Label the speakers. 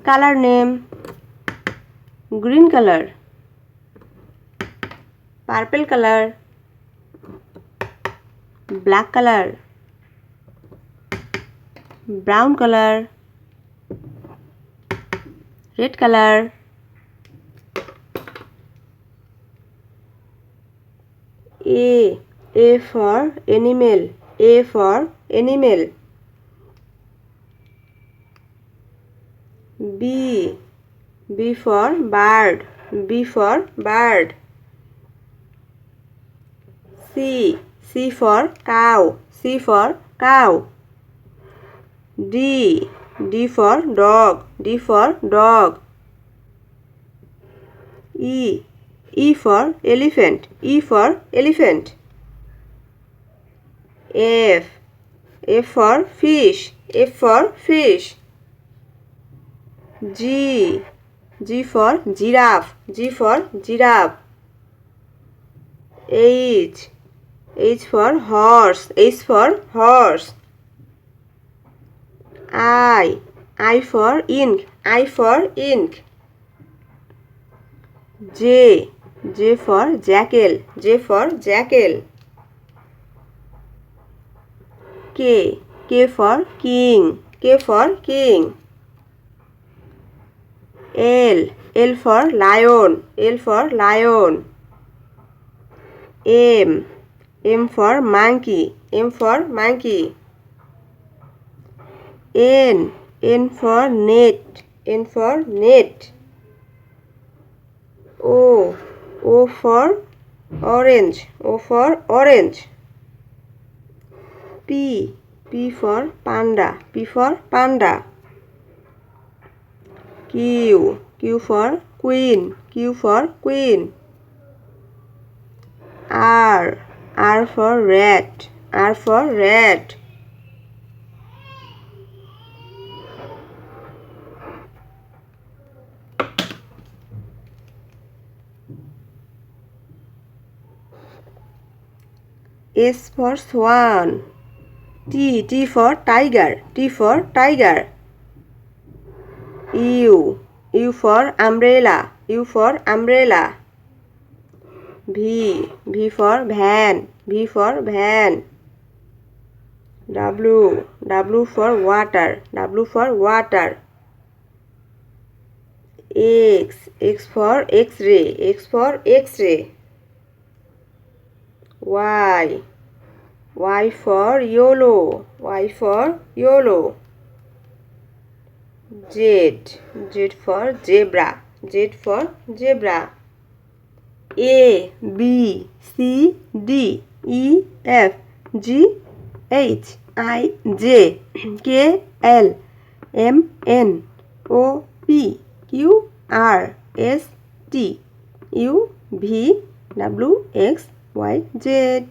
Speaker 1: Color name, green color, purple color, black color, brown color, red color. A for animal, A for animal. B for bird, B for bird. C for cow, C for cow. D for dog, D for dog. E for elephant, E for elephant. F for fish, F for fish. G for giraffe, G for giraffe. H for horse, H for horse. I for ink, I for ink. J for jackal, J for jackal. K for king, K for king. L for lion, L for lion. M for monkey, M for monkey. N for net, N for net. O for orange, O for orange. P for panda, P for panda. Q for queen, Q for queen. R for rat, R for rat. S for swan. T for tiger, T for tiger. U for umbrella, U for umbrella. V for van, V for van. W for water, W for water. X for X-ray, X for X-ray. Y for yellow, Y for yellow. Z for zebra, Z for zebra. A B C D E F G H I J K L M N O P Q R S T U V W X Y Z.